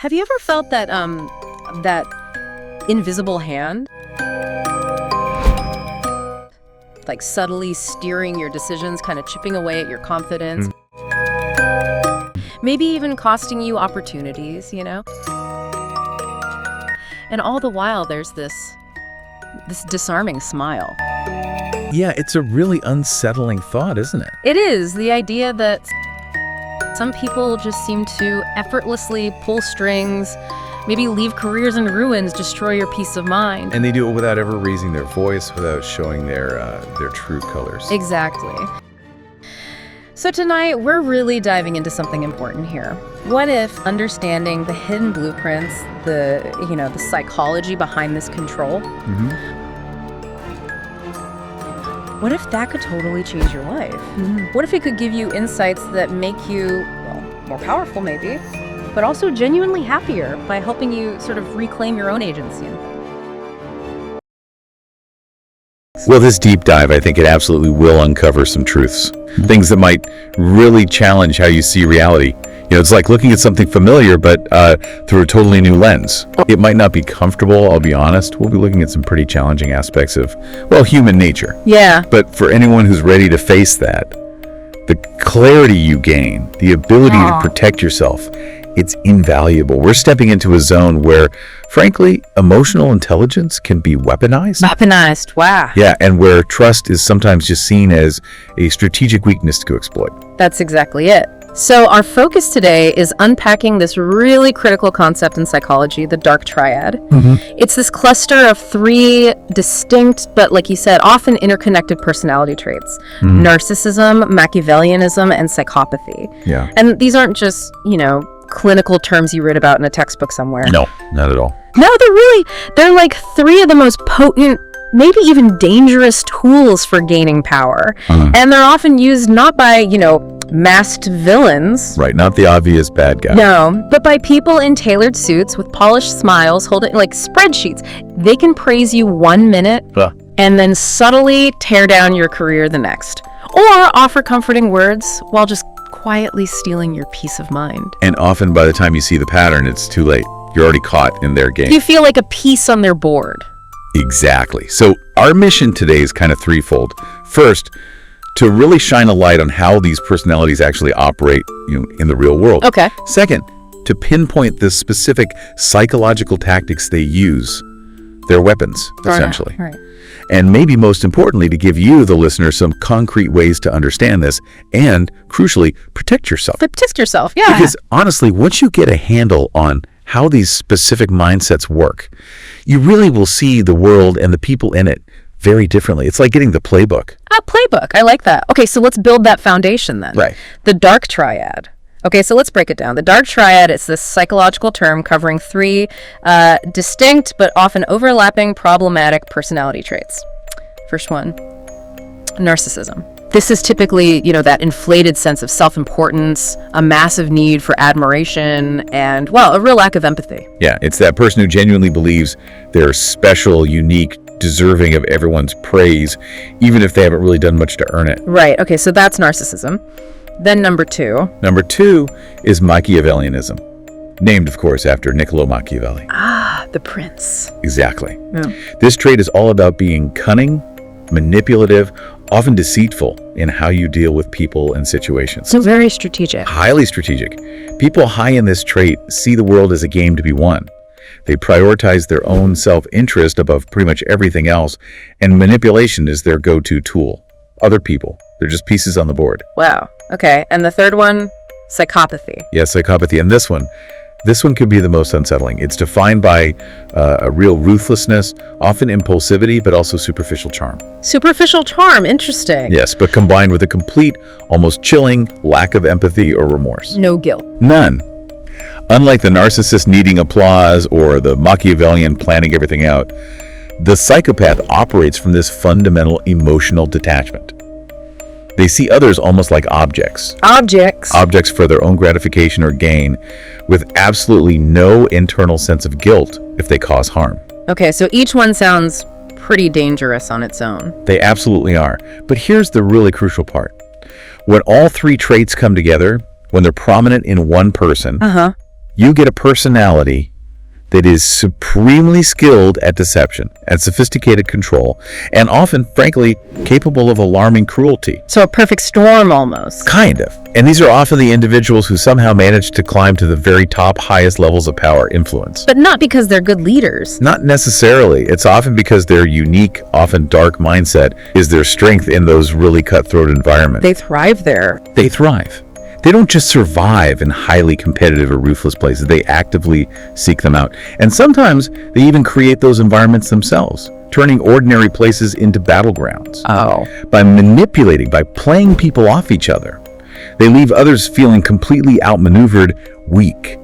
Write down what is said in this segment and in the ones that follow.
Have you ever felt that that invisible hand? Like subtly steering your decisions, kind of chipping away at your confidence. Maybe even costing you opportunities, you know? And all the while there's this disarming smile. Yeah, it's a really unsettling thought, isn't it? It is, the idea that some people just seem to effortlessly pull strings, maybe leave careers in ruins, destroy your peace of mind. And they do it without ever raising their voice, without showing their true colors. Exactly. So tonight, we're really diving into something important here. What if understanding the hidden blueprints, the psychology behind this control, what if that could totally change your life? What if it could give you insights that make you, well, more powerful maybe, but also genuinely happier by helping you sort of reclaim your own agency? Well, this deep dive, I think it absolutely will uncover some truths. Things that might really challenge how you see reality. You know, it's like looking at something familiar, but through a totally new lens. It might not be comfortable, I'll be honest. We'll be looking at some pretty challenging aspects of, well, human nature. Yeah. But for anyone who's ready to face that, the clarity you gain, the ability to protect yourself, it's invaluable. We're stepping into a zone where, frankly, emotional intelligence can be weaponized. Weaponized, wow. Yeah, and where trust is sometimes just seen as a strategic weakness to exploit. That's exactly it. So our focus today is unpacking this really critical concept in psychology, the Dark Triad. It's this cluster of three distinct, but like you said, often interconnected personality traits. Narcissism, Machiavellianism, and psychopathy. Yeah. And these aren't just, clinical terms you read about in a textbook somewhere. No, not at all. No, they're like three of the most potent, maybe even dangerous tools for gaining power. And they're often used not by, masked villains. Right, not the obvious bad guy. No, but by people in tailored suits with polished smiles holding like spreadsheets. They can praise you 1 minute and then subtly tear down your career the next. Or offer comforting words while just quietly stealing your peace of mind. And often by the time you see the pattern, it's too late. You're already caught in their game. You feel like a piece on their board. Exactly. So our mission today is kind of threefold. First, to really shine a light on how these personalities actually operate, in the real world. Okay. Second, to pinpoint the specific psychological tactics they use, their weapons, essentially. Right. And maybe most importantly, to give you, the listener, some concrete ways to understand this and, crucially, protect yourself. Protect yourself, yeah. Because honestly, once you get a handle on how these specific mindsets work, you really will see the world and the people in it very differently. It's like getting the playbook. Playbook. I like that. Okay, so let's build that foundation then. Right. The Dark Triad. Okay, so let's break it down. The Dark Triad is this psychological term covering three distinct but often overlapping problematic personality traits. First one, narcissism. This is typically, that inflated sense of self-importance, a massive need for admiration, and, well, a real lack of empathy. Yeah, it's that person who genuinely believes they're special, unique, deserving of everyone's praise, even if they haven't really done much to earn it. Right, okay, so that's narcissism. Then number two. Number two is Machiavellianism, named, of course, after Niccolo Machiavelli. The prince. Exactly. Yeah. This trait is all about being cunning, manipulative, often deceitful in how you deal with people and situations. So very strategic. Highly strategic. People high in this trait see the world as a game to be won. They prioritize their own self-interest above pretty much everything else, and manipulation is their go-to tool. Other people, they're just pieces on the board. Wow. Okay, and the third one, psychopathy. Yes, psychopathy. And this one could be the most unsettling. It's defined by a real ruthlessness, often impulsivity, but also superficial charm. Superficial charm, interesting. Yes, but combined with a complete, almost chilling lack of empathy or remorse. No guilt. None. Unlike the narcissist needing applause or the Machiavellian planning everything out, the psychopath operates from this fundamental emotional detachment. They see others almost like objects. Objects for their own gratification or gain, with absolutely no internal sense of guilt if they cause harm. Okay, so each one sounds pretty dangerous on its own. They absolutely are. But here's the really crucial part. When all three traits come together, when they're prominent in one person, you get a personality that is supremely skilled at deception, at sophisticated control, and often, frankly, capable of alarming cruelty. So a perfect storm almost. Kind of. And these are often the individuals who somehow manage to climb to the very top, highest levels of power influence. But not because they're good leaders. Not necessarily. It's often because their unique, often dark mindset is their strength in those really cutthroat environments. They thrive there. They thrive. They don't just survive in highly competitive or ruthless places. They actively seek them out. And sometimes they even create those environments themselves, turning ordinary places into battlegrounds. Oh. By manipulating, by playing people off each other. They leave others feeling completely outmaneuvered, weak.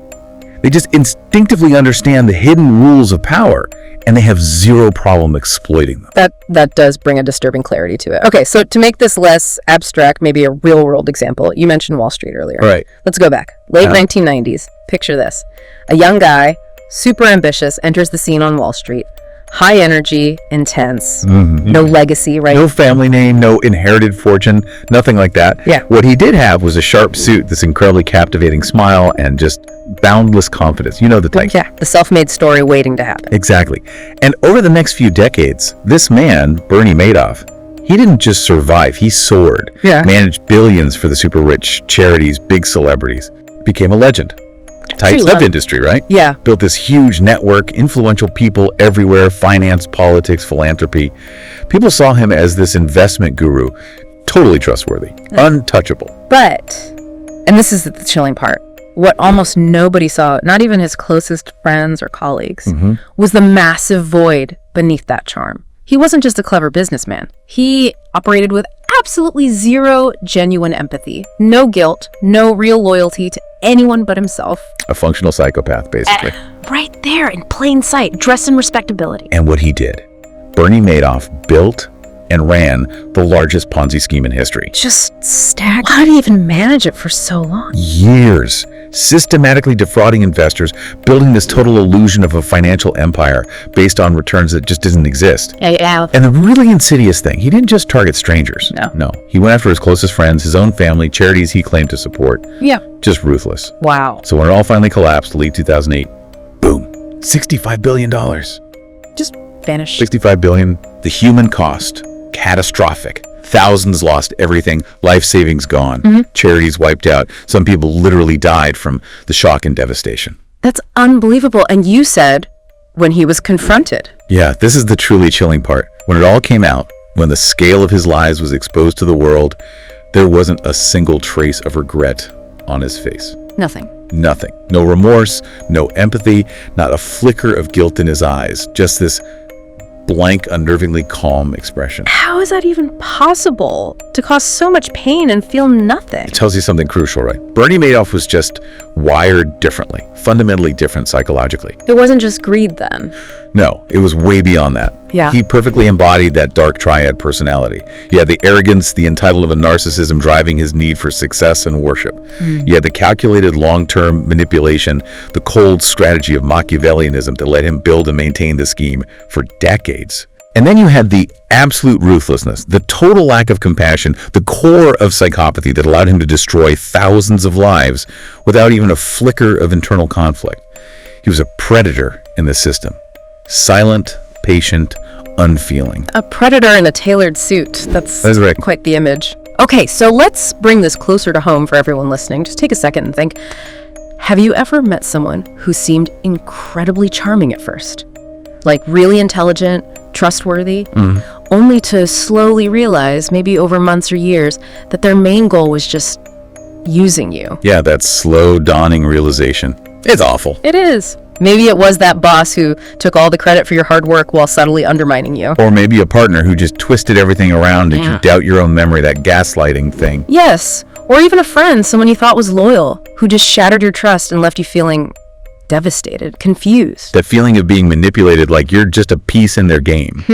They just instinctively understand the hidden rules of power, and they have zero problem exploiting them. That does bring a disturbing clarity to it. Okay, so to make this less abstract, maybe a real-world example, you mentioned Wall Street earlier. Right. Let's go back. Late 1990s. Picture this. A young guy, super ambitious, enters the scene on Wall Street. High energy, intense, no legacy, right? No family name, no inherited fortune, nothing like that. Yeah. What he did have was a sharp suit, this incredibly captivating smile, and just boundless confidence. You know the type. Yeah, the self-made story waiting to happen. Exactly. And over the next few decades, this man, Bernie Madoff, he didn't just survive, he soared. Yeah. Managed billions for the super rich, charities, big celebrities. Became a legend. Tight stuff industry, right? Yeah. Built this huge network, influential people everywhere, finance, politics, philanthropy. People saw him as this investment guru, totally trustworthy, untouchable. But, and this is the chilling part, what almost nobody saw, not even his closest friends or colleagues, was the massive void beneath that charm. He wasn't just a clever businessman. He operated with absolutely zero genuine empathy, no guilt, no real loyalty to anyone but himself. A functional psychopath, basically. Right there in plain sight, dressed in respectability. And what he did, Bernie Madoff built and ran the largest Ponzi scheme in history. Just staggering. How did he even manage it for so long? Years, systematically defrauding investors, building this total illusion of a financial empire based on returns that just didn't exist. Yeah. And the really insidious thing, he didn't just target strangers. No. He went after his closest friends, his own family, charities he claimed to support. Yeah. Just ruthless. Wow. So when it all finally collapsed, late 2008, boom, $65 billion. Just vanished. $65 billion, the human cost, catastrophic. Thousands lost everything, life savings gone, charities wiped out. Some people literally died from the shock and devastation. That's unbelievable. And you said when he was confronted. Yeah, this is the truly chilling part. When it all came out, when the scale of his lies was exposed to the world, there wasn't a single trace of regret on his face. Nothing. Nothing. No remorse, no empathy, not a flicker of guilt in his eyes. Just this blank, unnervingly calm expression. How is that even possible? To cause so much pain and feel nothing? It tells you something crucial, right? Bernie Madoff was just wired differently, fundamentally different psychologically. It wasn't just greed then. No, it was way beyond that. Yeah. He perfectly embodied that Dark Triad personality. He had the arrogance, the entitlement of narcissism driving his need for success and worship. He had the calculated long-term manipulation, the cold strategy of Machiavellianism that let him build and maintain the scheme for decades. And then you had the absolute ruthlessness, the total lack of compassion, the core of psychopathy that allowed him to destroy thousands of lives without even a flicker of internal conflict. He was a predator in the system. Silent, patient, unfeeling. A predator in a tailored suit. That's right. Quite the image. Okay, so let's bring this closer to home for everyone listening. Just take a second and think. Have you ever met someone who seemed incredibly charming at first? Like really intelligent, trustworthy, only to slowly realize, maybe over months or years, that their main goal was just using you? Yeah, that slow dawning realization. It's awful. It is. Maybe it was that boss who took all the credit for your hard work while subtly undermining you. Or maybe a partner who just twisted everything around and you doubt your own memory, that gaslighting thing. Yes. Or even a friend, someone you thought was loyal, who just shattered your trust and left you feeling devastated, confused. That feeling of being manipulated like you're just a piece in their game.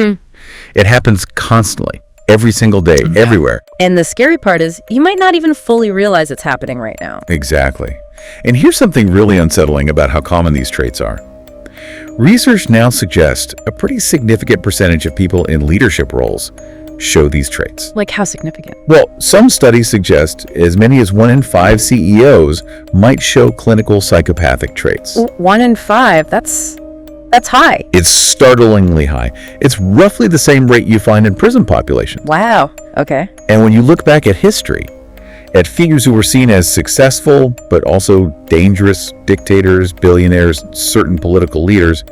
It happens constantly, every single day, everywhere. And the scary part is you might not even fully realize it's happening right now. Exactly. And here's something really unsettling about how common these traits are. Research now suggests a pretty significant percentage of people in leadership roles show these traits. Like how significant? Well, some studies suggest as many as 1 in 5 CEOs might show clinical psychopathic traits. 1 in 5, that's high. It's startlingly high. It's roughly the same rate you find in prison populations. Wow, okay. And when you look back at history, at figures who were seen as successful, but also dangerous dictators, billionaires, certain political leaders,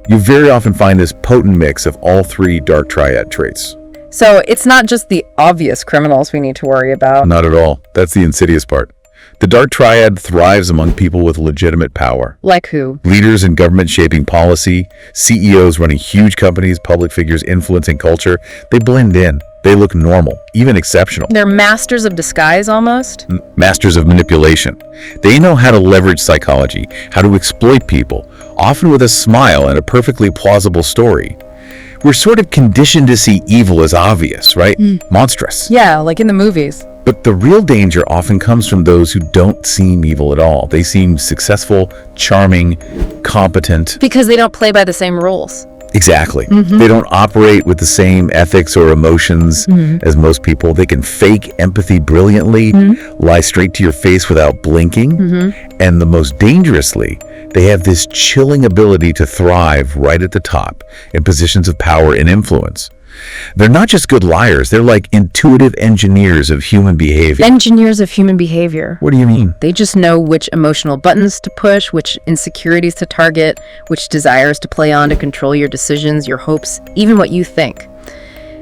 you very often find this potent mix of all 3 Dark Triad traits. So it's not just the obvious criminals we need to worry about. Not at all. That's the insidious part. The Dark Triad thrives among people with legitimate power. Like who? Leaders in government shaping policy, CEOs running huge companies, public figures influencing culture. They blend in. They look normal, even exceptional. They're masters of disguise almost? Masters of manipulation. They know how to leverage psychology, how to exploit people, often with a smile and a perfectly plausible story. We're sort of conditioned to see evil as obvious, right? Monstrous. Yeah, like in the movies. But the real danger often comes from those who don't seem evil at all. They seem successful, charming, competent. Because they don't play by the same rules. Exactly. They don't operate with the same ethics or emotions as most people. They can fake empathy brilliantly, lie straight to your face without blinking. And the most dangerously, they have this chilling ability to thrive right at the top in positions of power and influence. They're not just good liars, they're like intuitive engineers of human behavior. Engineers of human behavior. What do you mean? They just know which emotional buttons to push, which insecurities to target, which desires to play on to control your decisions, your hopes, even what you think.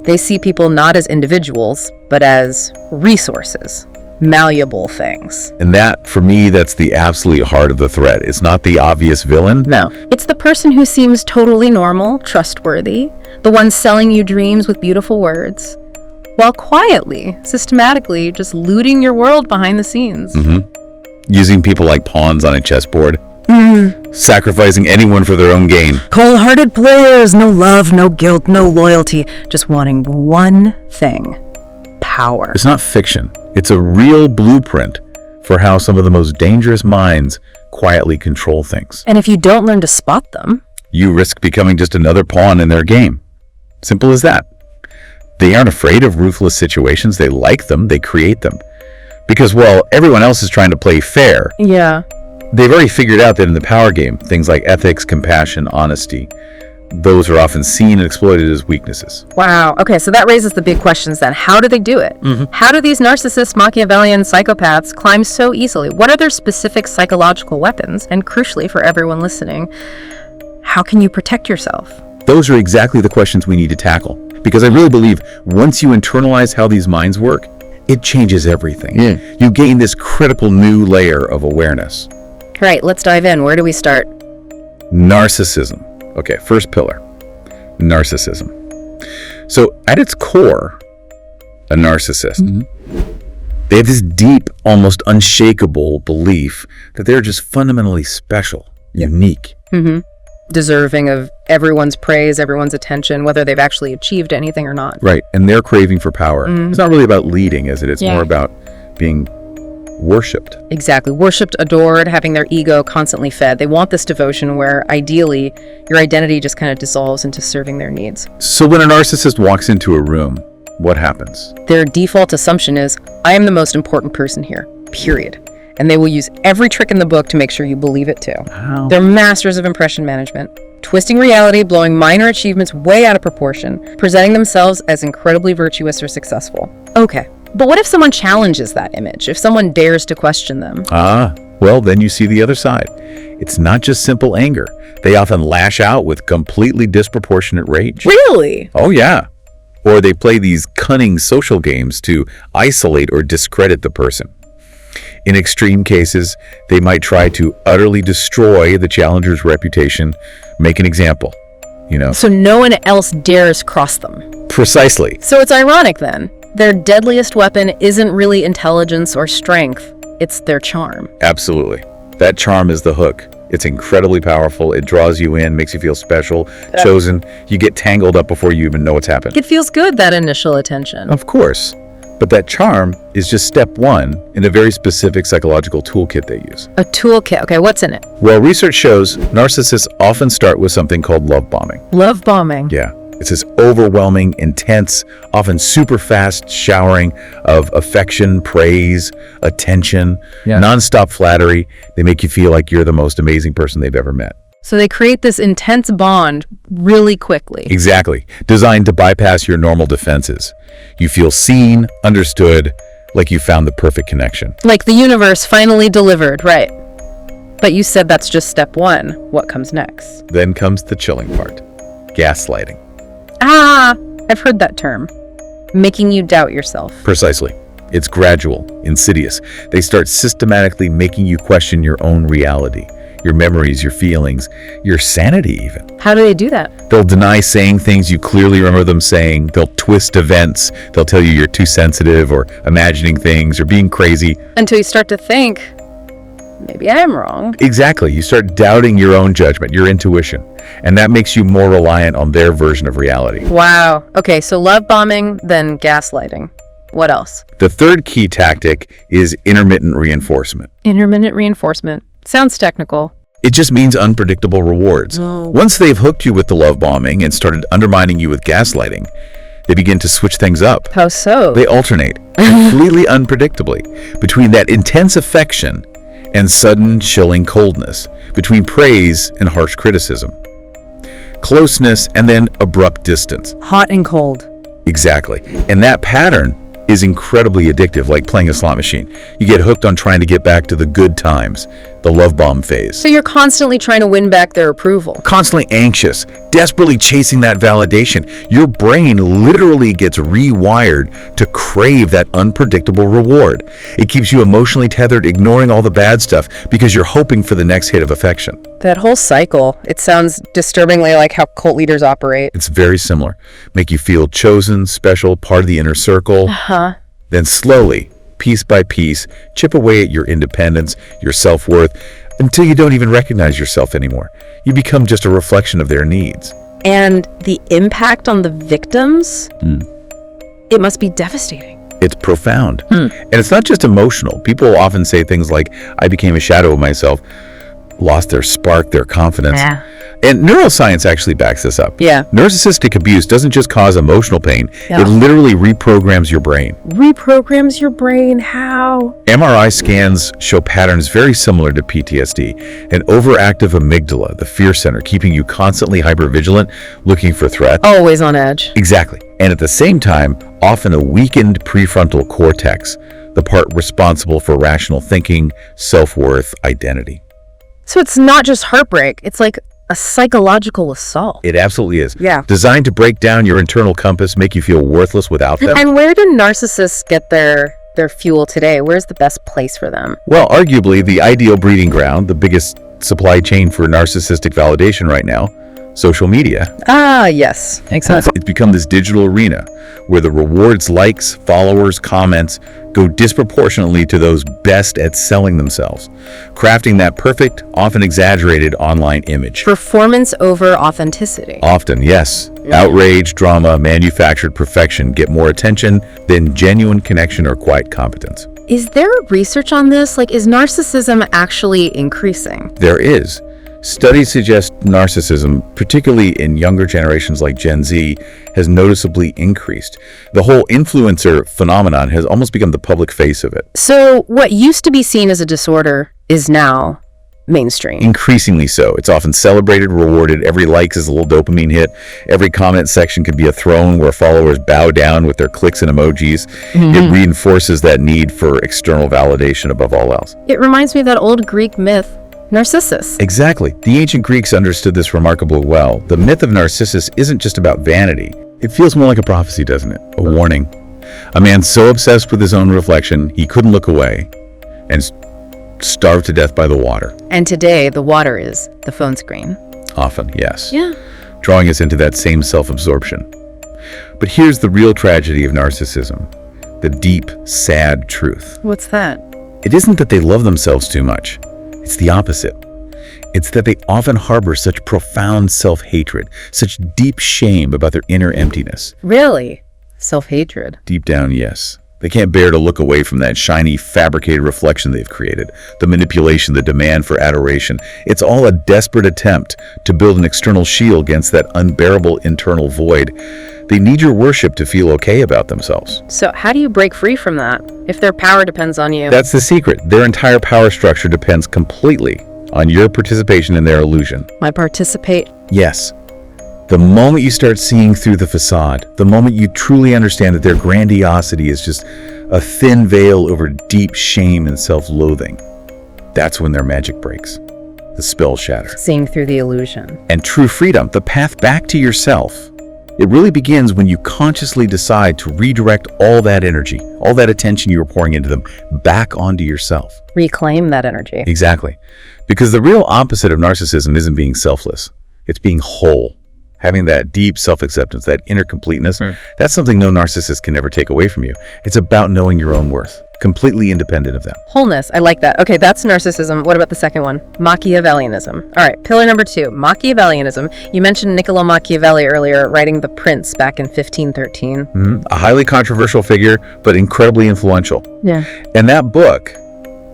They see people not as individuals, but as resources, malleable things. And that, for me, that's the absolute heart of the threat. It's not the obvious villain. No. It's the person who seems totally normal, trustworthy, the one selling you dreams with beautiful words, while quietly, systematically, just looting your world behind the scenes. Using people like pawns on a chessboard. Sacrificing anyone for their own gain. Cold-hearted players, no love, no guilt, no loyalty, just wanting one thing: power. It's not fiction. It's a real blueprint for how some of the most dangerous minds quietly control things. And if you don't learn to spot them, You risk becoming just another pawn in their game. Simple as that. They aren't afraid of ruthless situations. They like them. They create them. Because, well, everyone else is trying to play fair. yeah. They've already figured out that in the power game, things like ethics, compassion, honesty, those are often seen and exploited as weaknesses. Wow. Okay, so that raises the big questions then. How do they do it? How do these narcissists, Machiavellian psychopaths climb so easily? What are their specific psychological weapons? And crucially for everyone listening, how can you protect yourself? Those are exactly the questions we need to tackle. Because I really believe once you internalize how these minds work, it changes everything. You gain this critical new layer of awareness. All right, let's dive in. Where do we start? Narcissism. Okay, first pillar, narcissism. So at its core, a narcissist, they have this deep, almost unshakable belief that they're just fundamentally special, unique. Deserving of everyone's praise, everyone's attention, whether they've actually achieved anything or not. Right, and their craving for power. It's not really about leading, is it? It's more about being worshipped. Exactly. Worshipped, adored, having their ego constantly fed. They want this devotion where ideally your identity just kind of dissolves into serving their needs. So when a narcissist walks into a room, what happens? Their default assumption is, I am the most important person here, period. And they will use every trick in the book to make sure you believe it too. How? They're masters of impression management, twisting reality, blowing minor achievements way out of proportion, presenting themselves as incredibly virtuous or successful. Okay, but what if someone challenges that image? If someone dares to question them? Well, then you see the other side. It's not just simple anger. They often lash out with completely disproportionate rage. Really? Oh, yeah. Or they play these cunning social games to isolate or discredit the person. In extreme cases, they might try to utterly destroy the challenger's reputation, make an example, So no one else dares cross them. Precisely. So it's ironic then. Their deadliest weapon isn't really intelligence or strength. It's their charm. Absolutely. That charm is the hook. It's incredibly powerful. It draws you in, makes you feel special, chosen. You get tangled up before you even know what's happened. It feels good, that initial attention. Of course. But that charm is just step one in a very specific psychological toolkit they use. A toolkit. Okay, what's in it? Well, research shows narcissists often start with something called love bombing. Love bombing. Yeah. It's this overwhelming, intense, often super fast showering of affection, praise, attention, nonstop flattery. They make you feel like you're the most amazing person they've ever met. So they create this intense bond really quickly. Exactly. Designed to bypass your normal defenses. You feel seen, understood, like you found the perfect connection. Like the universe finally delivered, right? But you said that's just step one. What comes next? Then comes the chilling part. Gaslighting. I've heard that term. Making you doubt yourself. Precisely. It's gradual, insidious. They start systematically making you question your own reality, your memories, your feelings, your sanity even. How do they do that? They'll deny saying things you clearly remember them saying. They'll twist events. They'll tell you you're too sensitive or imagining things or being crazy. Until you start to think, maybe I am wrong. Exactly. You start doubting your own judgment, your intuition. And that makes you more reliant on their version of reality. Wow. Okay, so love bombing, then gaslighting. What else? The third key tactic is intermittent reinforcement. Intermittent reinforcement. Sounds technical. It just means unpredictable rewards. Once they've hooked you with the love bombing and started undermining you with gaslighting, they begin to switch things up. How so? They alternate, completely unpredictably, between that intense affection and sudden chilling coldness, between praise and harsh criticism, closeness and then abrupt distance. Hot and cold. Exactly. And that pattern is incredibly addictive, like playing a slot machine. You get hooked on trying to get back to the good times, the love bomb phase. So you're constantly trying to win back their approval. Constantly anxious, desperately chasing that validation. Your brain literally gets rewired to crave that unpredictable reward. It keeps you emotionally tethered, ignoring all the bad stuff because you're hoping for the next hit of affection. That whole cycle, it sounds disturbingly like how cult leaders operate. It's very similar. Make you feel chosen, special, part of the inner circle. Then slowly, piece by piece, chip away at your independence, your self-worth, until you don't even recognize yourself anymore. You become just a reflection of their needs. And the impact on the victims? It must be devastating. It's profound. And it's not just emotional. People often say things like, I became a shadow of myself, lost their spark, their confidence. And neuroscience actually backs this up. Narcissistic abuse doesn't just cause emotional pain. It literally reprograms your brain. Reprograms your brain? How? MRI scans show patterns very similar to PTSD. An overactive amygdala, the fear center, keeping you constantly hypervigilant, looking for threats. Always on edge. Exactly. And at the same time, often a weakened prefrontal cortex, the part responsible for rational thinking, self-worth, identity. So it's not just heartbreak. It's like a psychological assault. It absolutely is. Yeah. Designed to break down your internal compass, make you feel worthless without them. And where do narcissists get their fuel today? Where's the best place for them? Well, arguably the ideal breeding ground, the biggest supply chain for narcissistic validation right now, social media. Yes. Exactly. It's become this digital arena where the rewards, likes, followers, comments go disproportionately to those best at selling themselves, crafting that perfect, often exaggerated online image. Performance over authenticity. Often, yes. Outrage, drama, manufactured perfection get more attention than genuine connection or quiet competence. Is there research on this? Like, is narcissism actually increasing? There is. Studies suggest narcissism, particularly in younger generations like Gen Z, has noticeably increased. The whole influencer phenomenon has almost become the public face of it. So what used to be seen as a disorder is now mainstream. Increasingly so. It's often celebrated, rewarded. Every like is a little dopamine hit. Every comment section can be a throne where followers bow down with their clicks and emojis. It reinforces that need for external validation above all else. It reminds me of that old Greek myth, Narcissus. Exactly. The ancient Greeks understood this remarkably well. The myth of Narcissus isn't just about vanity. It feels more like a prophecy, doesn't it? A warning. A man so obsessed with his own reflection, he couldn't look away and starved to death by the water. And today, the water is the phone screen. Often, yes. Yeah. Drawing us into that same self-absorption. But here's the real tragedy of narcissism. The deep, sad truth. What's that? It isn't that they love themselves too much. It's the opposite. It's that they often harbor such profound self-hatred, such deep shame about their inner emptiness. Really? Self-hatred? Deep down, yes. They can't bear to look away from that shiny, fabricated reflection they've created. The manipulation, the demand for adoration. It's all a desperate attempt to build an external shield against that unbearable internal void. They need your worship to feel okay about themselves. So how do you break free from that if their power depends on you? That's the secret. Their entire power structure depends completely on your participation in their illusion. I participate. Yes. The moment you start seeing through the facade, the moment you truly understand that their grandiosity is just a thin veil over deep shame and self-loathing, that's when their magic breaks. The spell shatters. Seeing through the illusion. And true freedom, the path back to yourself, it really begins when you consciously decide to redirect all that energy, all that attention you were pouring into them, back onto yourself. Reclaim that energy. Exactly. Because the real opposite of narcissism isn't being selfless. It's being whole. Having that deep self-acceptance, that inner completeness, that's something no narcissist can ever take away from you. It's about knowing your own worth, completely independent of them. Wholeness. I like that. Okay, that's narcissism. What about the second one? Machiavellianism. All right, pillar number 2, Machiavellianism. You mentioned Niccolo Machiavelli earlier, writing The Prince back in 1513. A highly controversial figure, but incredibly influential. Yeah. And that book,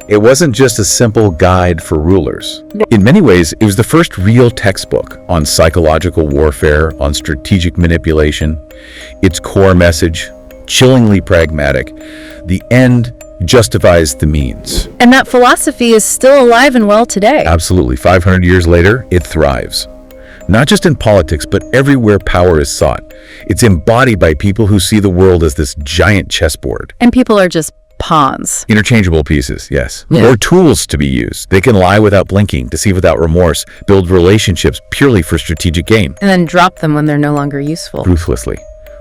it wasn't just a simple guide for rulers. In many ways, it was the first real textbook on psychological warfare, on strategic manipulation. Its core message, chillingly pragmatic. The end justifies the means. And that philosophy is still alive and well today. Absolutely. 500 years later, it thrives. Not just in politics, but everywhere power is sought. It's embodied by people who see the world as this giant chessboard. And people are just pawns. Interchangeable pieces, yes. Yeah. Or tools to be used. They can lie without blinking, deceive without remorse, build relationships purely for strategic gain. And then drop them when they're no longer useful. Ruthlessly.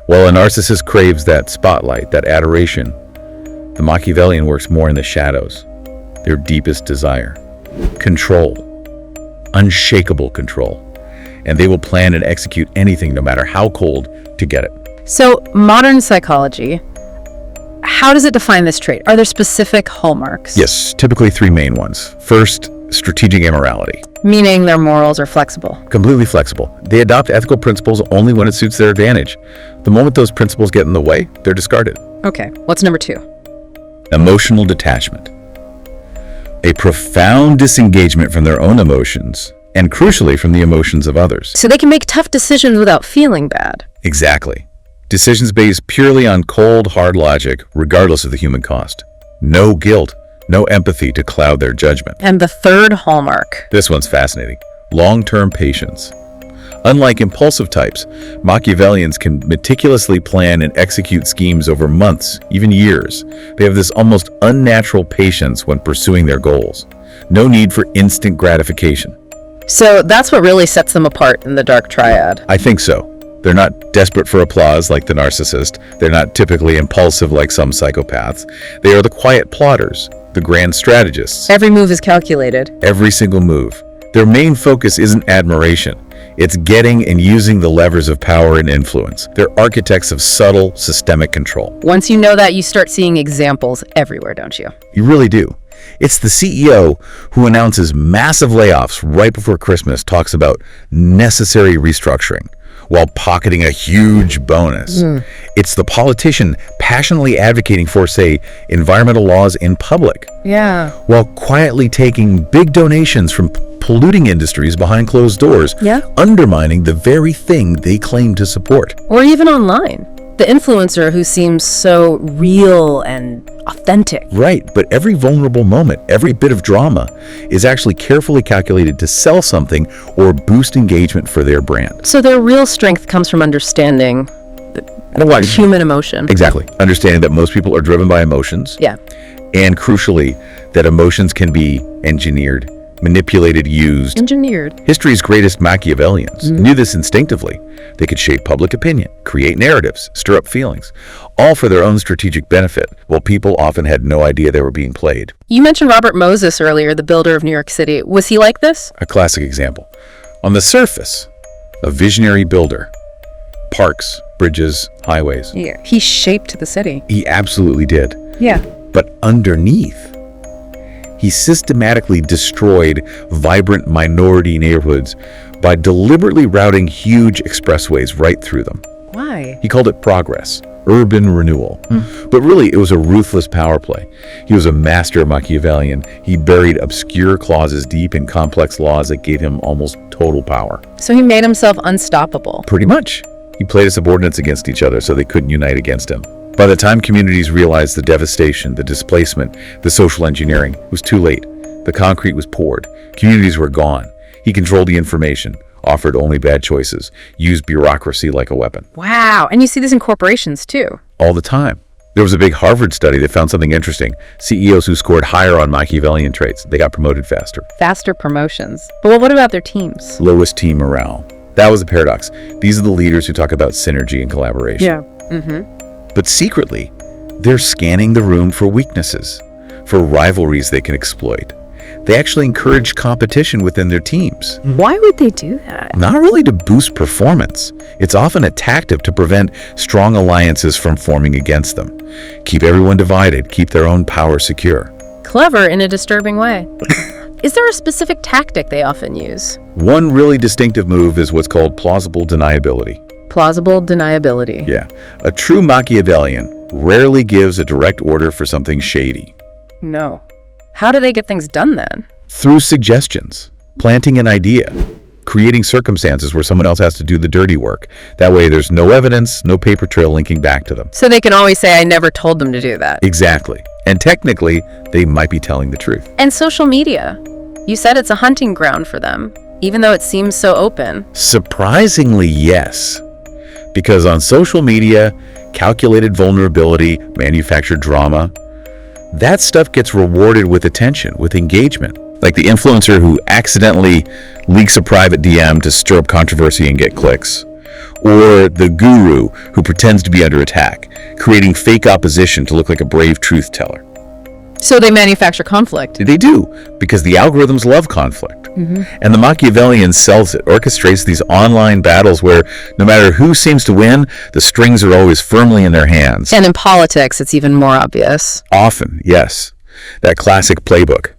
While a narcissist craves that spotlight, that adoration, the Machiavellian works more in the shadows. Their deepest desire. Control. Unshakable control. And they will plan and execute anything, no matter how cold, to get it. So, modern psychology, how does it define this trait? Are there specific hallmarks? Yes, typically 3 main ones. First, strategic immorality. Meaning their morals are flexible. Completely flexible. They adopt ethical principles only when it suits their advantage. The moment those principles get in the way, they're discarded. Okay, what's number 2? Emotional detachment. A profound disengagement from their own emotions, and crucially from the emotions of others. So they can make tough decisions without feeling bad. Exactly. Decisions based purely on cold, hard logic, regardless of the human cost. No guilt, no empathy to cloud their judgment. And the third hallmark. This one's fascinating. Long-term patience. Unlike impulsive types, Machiavellians can meticulously plan and execute schemes over months, even years. They have this almost unnatural patience when pursuing their goals. No need for instant gratification. So that's what really sets them apart in the Dark Triad. I think so. They're not desperate for applause like the narcissist. They're not typically impulsive like some psychopaths. They are the quiet plotters, the grand strategists. Every move is calculated. Every single move. Their main focus isn't admiration. It's getting and using the levers of power and influence. They're architects of subtle, systemic control. Once you know that, you start seeing examples everywhere, don't you? You really do. It's the CEO who announces massive layoffs right before Christmas, talks about necessary restructuring, while pocketing a huge bonus. It's the politician passionately advocating for, say, environmental laws in public, while quietly taking big donations from polluting industries behind closed doors, undermining the very thing they claim to support. Or even online. The influencer who seems so real and authentic. Right, but every vulnerable moment, every bit of drama is actually carefully calculated to sell something or boost engagement for their brand. So their real strength comes from understanding human emotion. Exactly. Understanding that most people are driven by emotions. Yeah. And crucially, that emotions can be engineered, manipulated, used. Engineered. History's greatest Machiavellians knew this instinctively. They could shape public opinion, create narratives, stir up feelings, all for their own strategic benefit, while people often had no idea they were being played. You mentioned Robert Moses earlier, the builder of New York City. Was he like this? A classic example. On the surface, a visionary builder. Parks, bridges, highways. Yeah. He shaped the city. He absolutely did. Yeah. But underneath, he systematically destroyed vibrant minority neighborhoods by deliberately routing huge expressways right through them. Why? He called it progress. urban renewal. But really, it was a ruthless power play. He was a master Machiavellian. He buried obscure clauses deep in complex laws that gave him almost total power. So he made himself unstoppable. Pretty much. He played his subordinates against each other so they couldn't unite against him. By the time communities realized the devastation, the displacement, the social engineering, it was too late. The concrete was poured. Communities were gone. He controlled the information, offered only bad choices, used bureaucracy like a weapon. Wow. And you see this in corporations too. All the time. There was a big Harvard study that found something interesting. CEOs who scored higher on Machiavellian traits, they got promoted faster. Faster promotions. But what about their teams? Lowest team morale. That was the paradox. These are the leaders who talk about synergy and collaboration. Yeah. But secretly, they're scanning the room for weaknesses, for rivalries they can exploit. They actually encourage competition within their teams. Why would they do that? Not really to boost performance. It's often a tactic to prevent strong alliances from forming against them. Keep everyone divided, keep their own power secure. Clever in a disturbing way. Is there a specific tactic they often use? One really distinctive move is what's called plausible deniability. Plausible deniability. Yeah. A true Machiavellian rarely gives a direct order for something shady. No. How do they get things done then? Through suggestions, planting an idea, creating circumstances where someone else has to do the dirty work. That way there's no evidence, no paper trail linking back to them. So they can always say, I never told them to do that. Exactly. And technically, they might be telling the truth. And social media. You said it's a hunting ground for them, even though it seems so open. Surprisingly, yes. Because on social media, calculated vulnerability, manufactured drama, that stuff gets rewarded with attention, with engagement. Like the influencer who accidentally leaks a private DM to stir up controversy and get clicks. Or the guru who pretends to be under attack, creating fake opposition to look like a brave truth teller. So they manufacture conflict. They do, because the algorithms love conflict. And the Machiavellian sells it, orchestrates these online battles where no matter who seems to win, the strings are always firmly in their hands. And in politics, it's even more obvious. Often, yes. That classic playbook.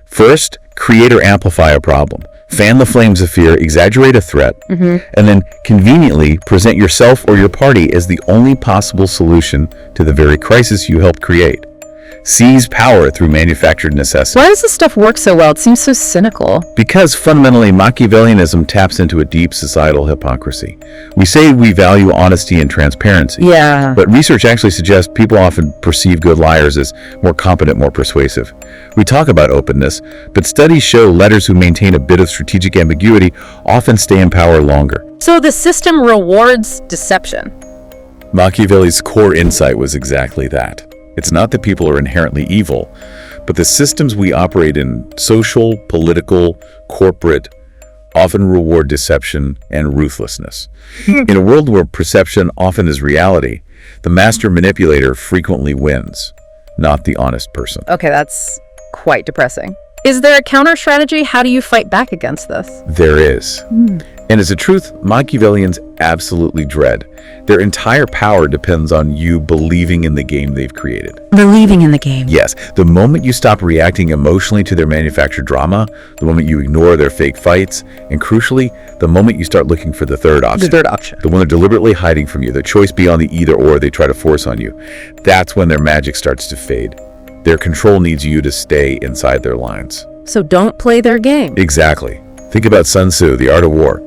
First, create or amplify a problem. Fan the flames of fear, exaggerate a threat, and then conveniently present yourself or your party as the only possible solution to the very crisis you helped create. Seize power through manufactured necessity. Why does this stuff work so well? It seems so cynical. Because fundamentally, Machiavellianism taps into a deep societal hypocrisy. We say we value honesty and transparency. Yeah. But research actually suggests people often perceive good liars as more competent, more persuasive. We talk about openness, but studies show letters who maintain a bit of strategic ambiguity often stay in power longer. So the system rewards deception. Machiavelli's core insight was exactly that. It's not that people are inherently evil, but the systems we operate in, social, political, corporate, often reward deception and ruthlessness. In a world where perception often is reality, the master manipulator frequently wins, not the honest person. Okay, that's quite depressing. Is there a counter strategy? How do you fight back against this? There is. And it's a truth Machiavellians absolutely dread. Their entire power depends on you believing in the game they've created. Believing in the game. Yes, the moment you stop reacting emotionally to their manufactured drama, the moment you ignore their fake fights, and crucially, the moment you start looking for the third option. The one they're deliberately hiding from you, the choice beyond the either or they try to force on you. That's when their magic starts to fade. Their control needs you to stay inside their lines. So don't play their game. Exactly. Think about Sun Tzu, The Art of War.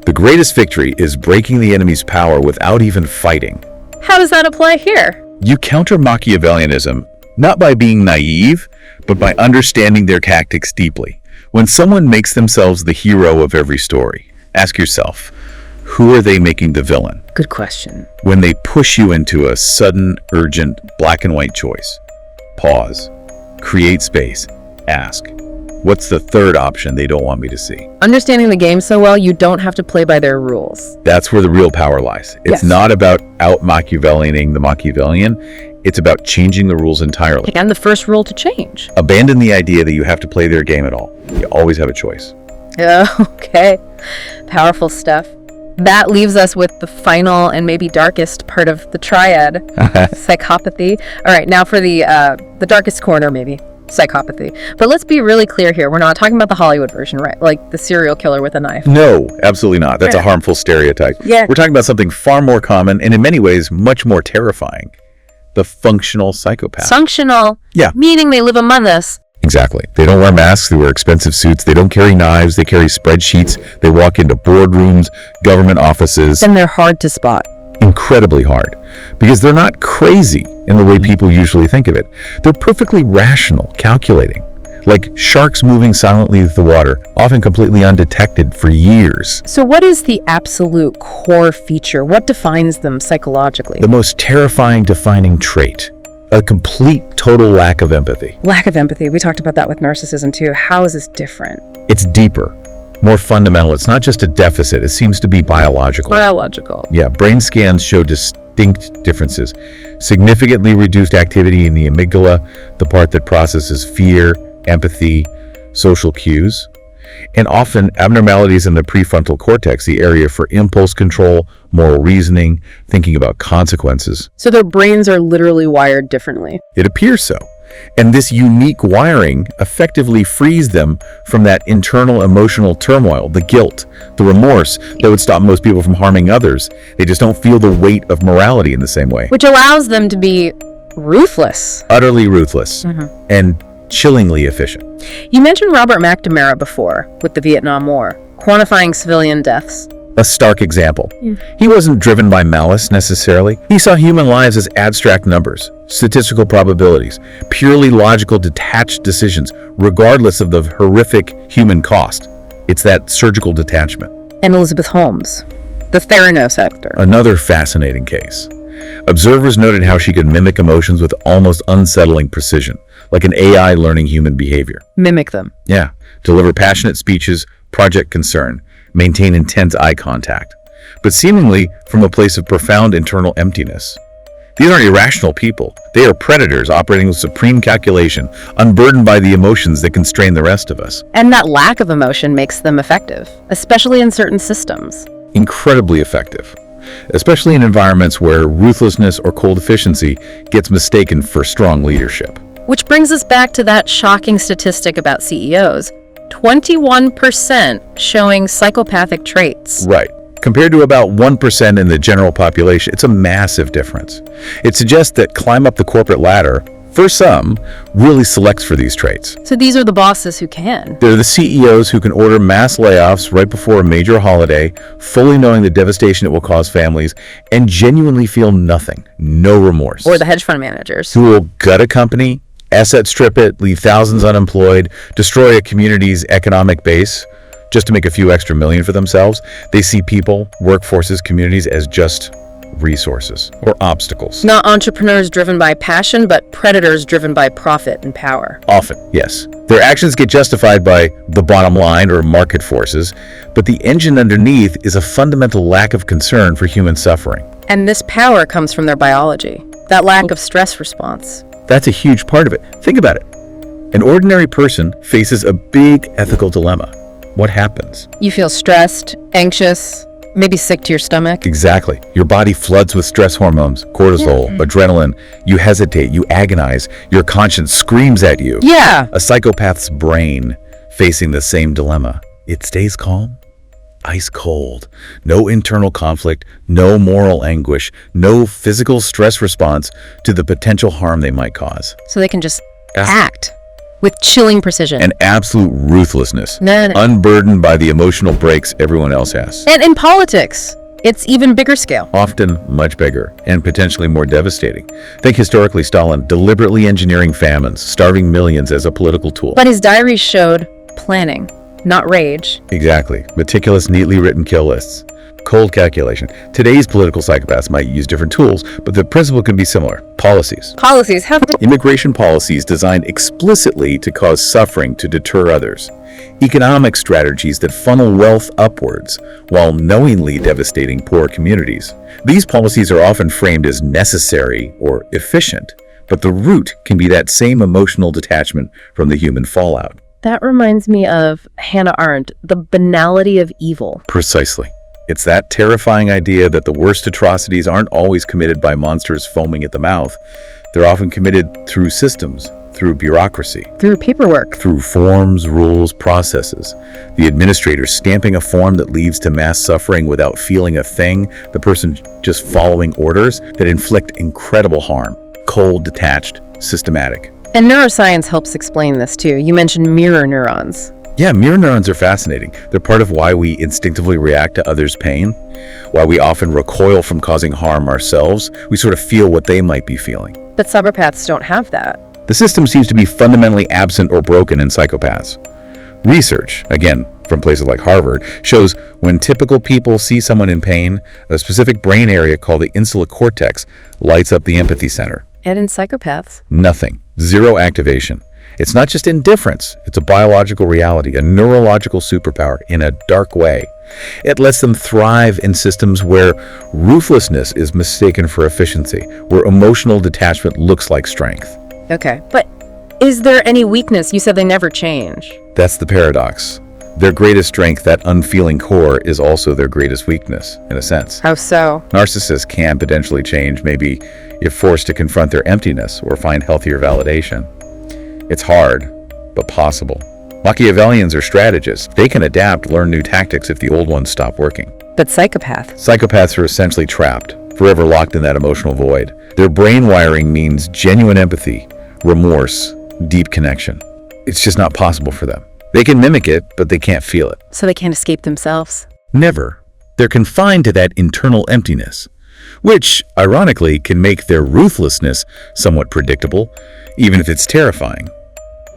The greatest victory is breaking the enemy's power without even fighting. How does that apply here? You counter Machiavellianism not by being naive, but by understanding their tactics deeply. When someone makes themselves the hero of every story, ask yourself, who are they making the villain? Good question. When they push you into a sudden, urgent, black and white choice, pause, create space, ask, what's the third option they don't want me to see? Understanding the game so well, you don't have to play by their rules. That's where the real power lies. It's not about out-Machiavellianing the Machiavellian. It's about changing the rules entirely. And the first rule to change. Abandon the idea that you have to play their game at all. You always have a choice. Okay. Powerful stuff. That leaves us with the final and maybe darkest part of the triad, psychopathy. All right, now for the darkest corner, maybe. psychopathy. But let's be really clear here. We're not talking about the Hollywood version, right? Like the serial killer with a knife. No, absolutely not. That's a harmful stereotype. Yeah. We're talking about something far more common and in many ways much more terrifying. The functional psychopath. Functional. Yeah. Meaning they live among us. Exactly. They don't wear masks. They wear expensive suits. They don't carry knives. They carry spreadsheets. They walk into boardrooms, government offices. And they're hard to spot. Incredibly hard. Because they're not crazy in the way people usually think of it. They're perfectly rational, calculating. Like sharks moving silently through the water, often completely undetected for years. So what is the absolute core feature? What defines them psychologically? The most terrifying defining trait. A complete, total lack of empathy. Lack of empathy. We talked about that with narcissism too. How is this different? It's deeper, more fundamental. It's not just a deficit. It seems to be biological. Biological. Yeah, brain scans show distinct differences. Significantly reduced activity in the amygdala, the part that processes fear, empathy, social cues, and often abnormalities in the prefrontal cortex, the area for impulse control, moral reasoning, thinking about consequences. So their brains are literally wired differently. It appears so. And this unique wiring effectively frees them from that internal emotional turmoil, the guilt, the remorse that would stop most people from harming others. They just don't feel the weight of morality in the same way. Which allows them to be ruthless. Utterly ruthless and chillingly efficient. You mentioned Robert McNamara before with the Vietnam War, quantifying civilian deaths. A stark example. He wasn't driven by malice necessarily. He saw human lives as abstract numbers, statistical probabilities, purely logical, detached decisions, regardless of the horrific human cost. It's that surgical detachment. And Elizabeth Holmes, the Theranos actor. Another fascinating case. Observers noted how she could mimic emotions with almost unsettling precision, like an AI learning human behavior. Mimic them. Yeah, deliver passionate speeches, project concern, maintain intense eye contact, but seemingly from a place of profound internal emptiness. These aren't irrational people. They are predators operating with supreme calculation, unburdened by the emotions that constrain the rest of us. And that lack of emotion makes them effective, especially in certain systems. Incredibly effective, especially in environments where ruthlessness or cold efficiency gets mistaken for strong leadership. Which brings us back to that shocking statistic about CEOs. 21% showing psychopathic traits. Right. Compared to about 1% in the general population, it's a massive difference. It suggests that climb up the corporate ladder, for some, really selects for these traits. So these are the bosses who can. They're the CEOs who can order mass layoffs right before a major holiday, fully knowing the devastation it will cause families, and genuinely feel nothing, no remorse. Or the hedge fund managers. Who will gut a company, asset strip it, leave thousands unemployed, destroy a community's economic base just to make a few extra million for themselves. They see people, workforces, communities as just resources or obstacles. Not entrepreneurs driven by passion, but predators driven by profit and power. Often, yes. Their actions get justified by the bottom line or market forces, but the engine underneath is a fundamental lack of concern for human suffering. And this power comes from their biology, that lack of stress response. That's a huge part of it. Think about it. An ordinary person faces a big ethical dilemma. What happens? You feel stressed, anxious, maybe sick to your stomach. Exactly. Your body floods with stress hormones, cortisol, adrenaline. You hesitate, you agonize, your conscience screams at you. Yeah. A psychopath's brain facing the same dilemma. It stays calm, ice cold. No internal conflict, no moral anguish, no physical stress response to the potential harm they might cause. So they can just act with chilling precision. And absolute ruthlessness, No. unburdened by the emotional breaks everyone else has. And in politics, it's even bigger scale. Often much bigger and potentially more devastating. Think historically Stalin deliberately engineering famines, starving millions as a political tool. But his diaries showed planning, not rage. Exactly. Meticulous, neatly written kill lists. Cold calculation. Today's political psychopaths might use different tools, but the principle can be similar. Policies. Policies have Immigration policies designed explicitly to cause suffering to deter others. Economic strategies that funnel wealth upwards while knowingly devastating poor communities. These policies are often framed as necessary or efficient, but the root can be that same emotional detachment from the human fallout. That reminds me of Hannah Arendt, the banality of evil. Precisely. It's that terrifying idea that the worst atrocities aren't always committed by monsters foaming at the mouth. They're often committed through systems, through bureaucracy, Through paperwork. through forms, rules, processes. The administrator stamping a form that leads to mass suffering without feeling a thing, the person just following orders that inflict incredible harm. Cold, detached, systematic. And neuroscience helps explain this too. You mentioned mirror neurons. Yeah, mirror neurons are fascinating. They're part of why we instinctively react to others' pain, why we often recoil from causing harm ourselves. We sort of feel what they might be feeling. But psychopaths don't have that. The system seems to be fundamentally absent or broken in psychopaths. Research, again, from places like Harvard, shows when typical people see someone in pain, a specific brain area called the insular cortex lights up the empathy center. And in psychopaths. Nothing. Zero activation. It's not just indifference, it's a biological reality, a neurological superpower in a dark way. It lets them thrive in systems where ruthlessness is mistaken for efficiency, where emotional detachment looks like strength. Okay. But is there any weakness? You said they never change. That's the paradox. Their greatest strength, that unfeeling core, is also their greatest weakness, in a sense. How so? Narcissists can potentially change, maybe if forced to confront their emptiness or find healthier validation. It's hard, but possible. Machiavellians are strategists. They can adapt, learn new tactics if the old ones stop working. But psychopaths. Psychopaths are essentially trapped, forever locked in that emotional void. Their brain wiring means genuine empathy, remorse, deep connection. It's just not possible for them. They can mimic it, but they can't feel it. So they can't escape themselves. Never. They're confined to that internal emptiness, which, ironically, can make their ruthlessness somewhat predictable, even if it's terrifying.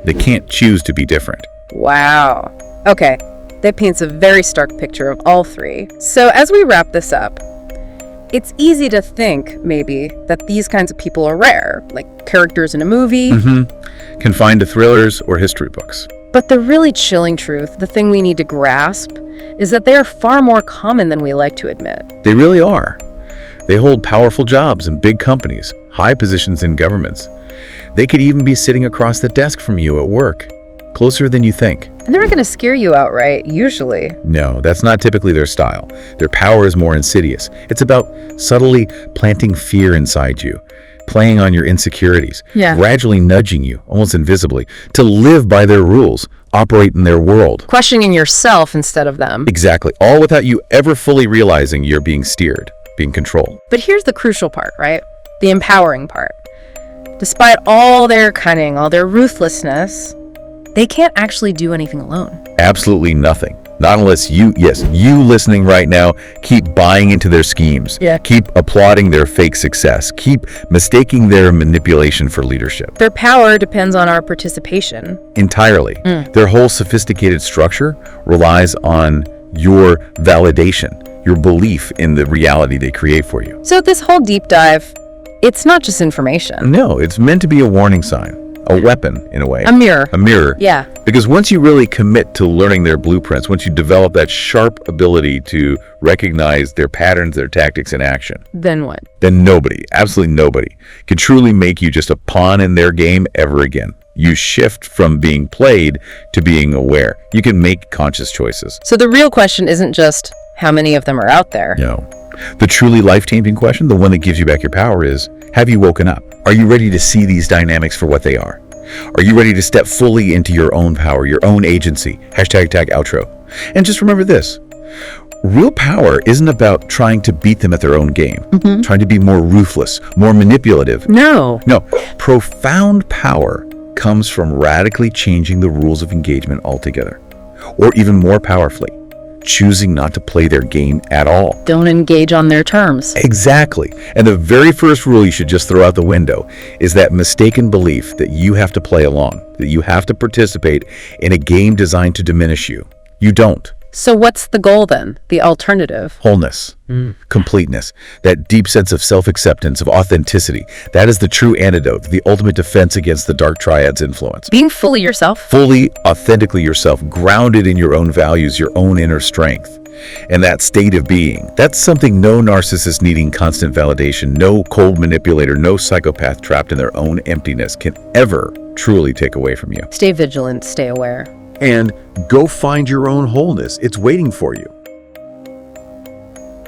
They can't choose to be different. Wow. Okay. That paints a very stark picture of all three. So as we wrap this up, it's easy to think, maybe, that these kinds of people are rare, like characters in a movie. Confined to thrillers or history books. But the really chilling truth, the thing we need to grasp, is that they are far more common than we like to admit. They really are. They hold powerful jobs in big companies, high positions in governments. They could even be sitting across the desk from you at work, closer than you think. And they're not going to scare you outright, usually. No, that's not typically their style. Their power is more insidious. It's about subtly planting fear inside you, playing on your insecurities, gradually nudging you, almost invisibly, to live by their rules, operate in their world. Questioning yourself instead of them. Exactly, all without you ever fully realizing you're being steered, being controlled. But here's the crucial part, right? The empowering part. Despite all their cunning, all their ruthlessness, they can't actually do anything alone. Absolutely nothing. Not unless you listening right now, keep buying into their schemes. Keep applauding their fake success. Keep mistaking their manipulation for leadership. Their power depends on our participation. Entirely. Their whole sophisticated structure relies on your validation, your belief in the reality they create for you. So this whole deep dive, it's not just information. No, it's meant to be a warning sign. A weapon, in a way. A mirror. A mirror. Yeah. Because once you really commit to learning their blueprints, once you develop that sharp ability to recognize their patterns, their tactics in action, Then what? then nobody, absolutely nobody, can truly make you just a pawn in their game ever again. You shift from being played to being aware. You can make conscious choices. So the real question isn't just how many of them are out there. No. The truly life-changing question, the one that gives you back your power, is, have you woken up? Are you ready to see these dynamics for what they are? Are you ready to step fully into your own power, your own agency? #outro. And just remember this. Real power isn't about trying to beat them at their own game, trying to be more ruthless, more manipulative. No. No. Profound power comes from radically changing the rules of engagement altogether. Or even more powerfully, choosing not to play their game at all. Don't engage on their terms. Exactly. And the very first rule you should just throw out the window is that mistaken belief that you have to play along, that you have to participate in a game designed to diminish you. You don't. So what's the goal then? The alternative? Wholeness, completeness, that deep sense of self-acceptance, of authenticity. That is the true antidote, the ultimate defense against the Dark Triad's influence. Being fully yourself? Fully, authentically yourself, grounded in your own values, your own inner strength. And that state of being, that's something no narcissist needing constant validation, no cold manipulator, no psychopath trapped in their own emptiness can ever truly take away from you. Stay vigilant, stay aware. And go find your own wholeness. It's waiting for you.